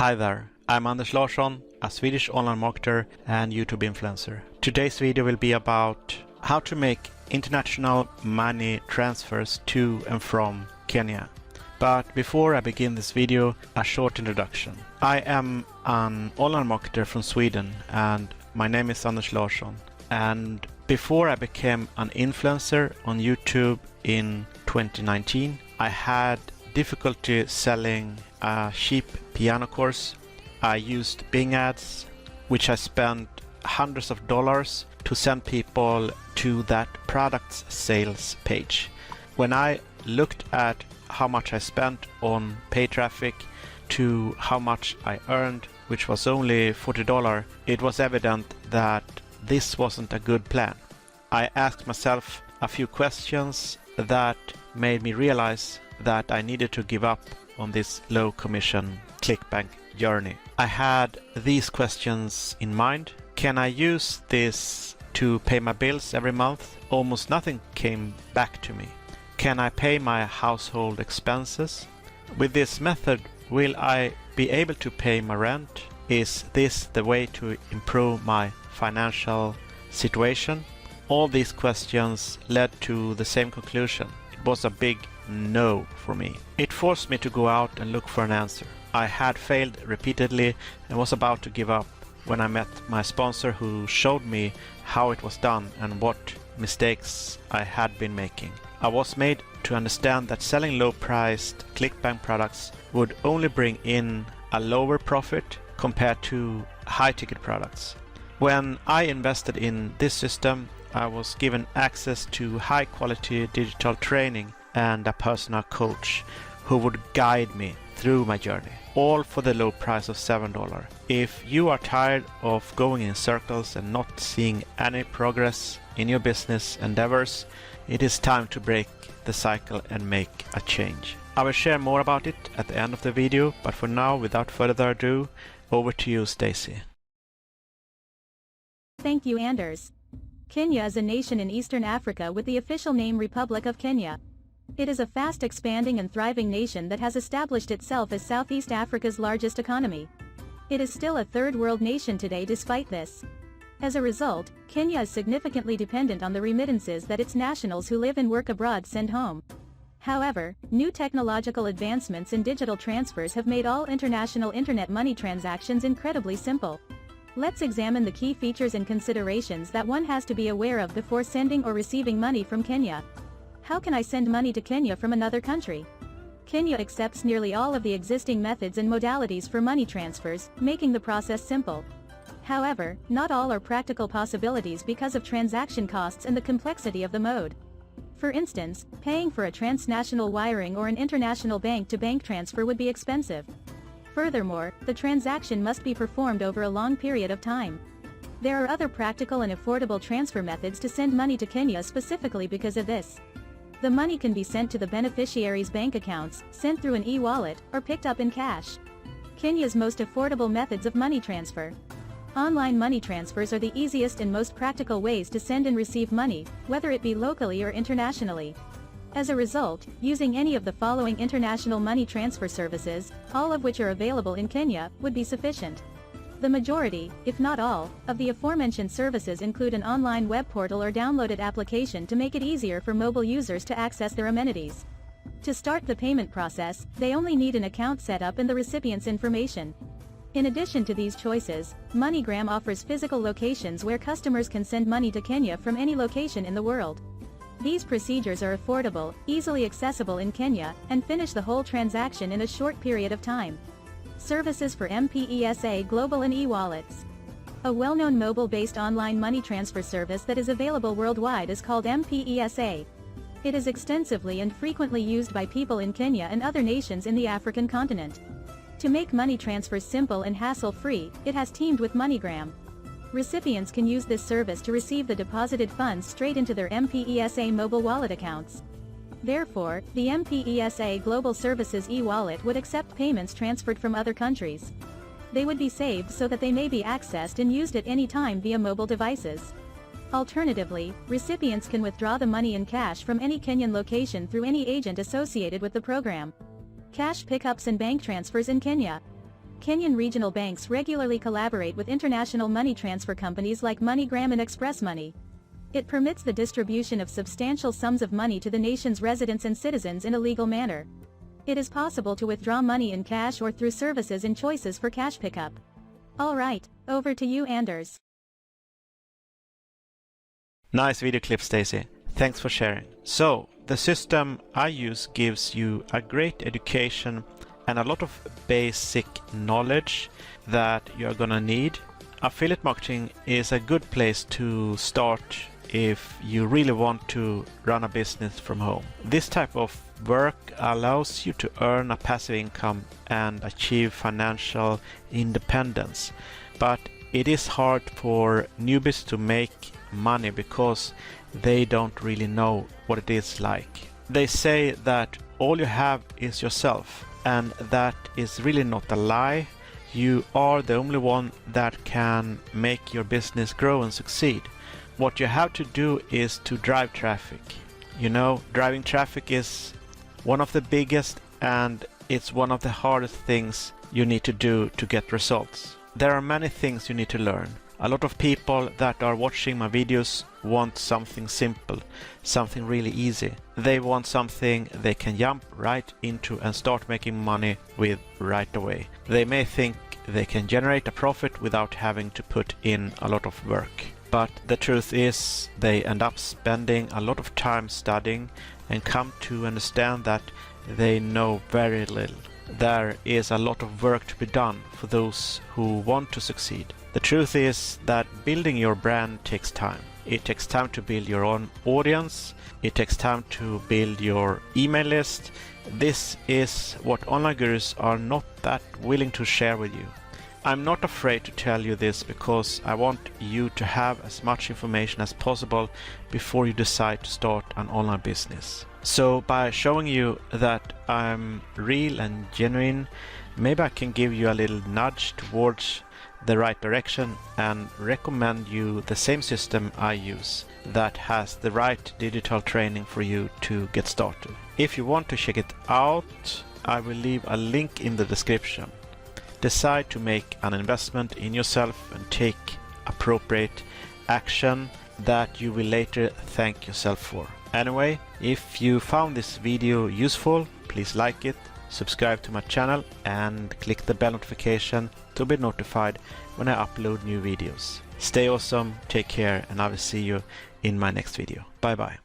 Hi there, I'm Anders Larsson, a Swedish online marketer and YouTube influencer. Today's video will be about how to make international money transfers to and from Kenya. But before I begin this video, a short introduction. I am an online marketer from Sweden and my name is Anders Larsson. And before I became an influencer on YouTube in 2019, I had difficulty selling a cheap piano course. I used Bing ads, which I spent hundreds of dollars to send people to that product's sales page. When I looked at how much I spent on paid traffic to how much I earned, which was only $40, it was evident that this wasn't a good plan. I asked myself a few questions that made me realize that I needed to give up on this low commission clickbank journey. I had these questions in mind. Can I use this to pay my bills every month? Almost nothing came back to me. Can I pay my household expenses? With this method, will I be able to pay my rent? Is this the way to improve my financial situation? All these questions led to the same conclusion. It was a big no for me. It forced me to go out and look for an answer. I had failed repeatedly and was about to give up when I met my sponsor, who showed me how it was done and what mistakes I had been making. I was made to understand that selling low-priced clickbank products would only bring in a lower profit compared to high-ticket products. When I invested in this system, I was given access to high-quality digital training and a personal coach who would guide me through my journey, all for the low price of $7. If you are tired of going in circles and not seeing any progress in your business endeavors, it is time to break the cycle and make a change. I will share more about it at the end of the video, but for now, without further ado, over to you, Stacy. Thank you, Anders. Kenya is a nation in Eastern Africa with the official name Republic of Kenya. It is a fast expanding and thriving nation that has established itself as Southeast Africa's largest economy. It is still a third world nation today despite this. As a result, Kenya is significantly dependent on the remittances that its nationals who live and work abroad send home. However, new technological advancements in digital transfers have made all international internet money transactions incredibly simple. Let's examine the key features and considerations that one has to be aware of before sending or receiving money from Kenya. How can I send money to Kenya from another country? Kenya accepts nearly all of the existing methods and modalities for money transfers, making the process simple. However, not all are practical possibilities because of transaction costs and the complexity of the mode. For instance, paying for a transnational wiring or an international bank-to-bank transfer would be expensive. Furthermore, the transaction must be performed over a long period of time. There are other practical and affordable transfer methods to send money to Kenya specifically because of this. The money can be sent to the beneficiary's bank accounts, sent through an e-wallet, or picked up in cash. Kenya's most affordable methods of money transfer. Online money transfers are the easiest and most practical ways to send and receive money, whether it be locally or internationally. As a result, using any of the following international money transfer services, all of which are available in Kenya, would be sufficient. The majority, if not all, of the aforementioned services include an online web portal or downloaded application to make it easier for mobile users to access their amenities. To start the payment process, they only need an account set up and the recipient's information. In addition to these choices, MoneyGram offers physical locations where customers can send money to Kenya from any location in the world. These procedures are affordable, easily accessible in Kenya, and finish the whole transaction in a short period of time. Services for M-PESA Global and e-wallets. A well-known mobile-based online money transfer service that is available worldwide is called M-PESA. It is extensively and frequently used by people in Kenya and other nations in the African continent. To make money transfers simple and hassle-free, it has teamed with MoneyGram. Recipients can use this service to receive the deposited funds straight into their M-PESA mobile wallet accounts. Therefore, the M-PESA Global Services e-wallet would accept payments transferred from other countries. They would be saved so that they may be accessed and used at any time via mobile devices. Alternatively, recipients can withdraw the money in cash from any Kenyan location through any agent associated with the program. Cash pickups and bank transfers in Kenya. Kenyan regional banks regularly collaborate with international money transfer companies like MoneyGram and Xpress Money. It permits the distribution of substantial sums of money to the nation's residents and citizens in a legal manner. It is possible to withdraw money in cash or through services and choices for cash pickup. Alright, over to you, Anders. Nice video clip, Stacy. Thanks for sharing. So, the system I use gives you a great education and a lot of basic knowledge that you're gonna need. Affiliate marketing is a good place to start if you really want to run a business from home. This type of work allows you to earn a passive income and achieve financial independence. But it is hard for newbies to make money because they don't really know what it is like. They say that all you have is yourself, and that is really not a lie. You are the only one that can make your business grow and succeed. What you have to do is to drive traffic. You know, driving traffic is one of the biggest and it's one of the hardest things you need to do to get results. There are many things you need to learn. A lot of people that are watching my videos want something simple, something really easy. They want something they can jump right into and start making money with right away. They may think they can generate a profit without having to put in a lot of work. But the truth is they end up spending a lot of time studying and come to understand that they know very little. There is a lot of work to be done for those who want to succeed. The truth is that building your brand takes time. It takes time to build your own audience. It takes time to build your email list. This is what online gurus are not that willing to share with you. I'm not afraid to tell you this because I want you to have as much information as possible before you decide to start an online business. So by showing you that I'm real and genuine, maybe I can give you a little nudge towards the right direction and recommend you the same system I use that has the right digital training for you to get started. If you want to check it out, I will leave a link in the description. Decide to make an investment in yourself and take appropriate action that you will later thank yourself for. Anyway, if you found this video useful, please like it, subscribe to my channel and click the bell notification to be notified when I upload new videos. Stay awesome, take care, and I will see you in my next video. Bye bye.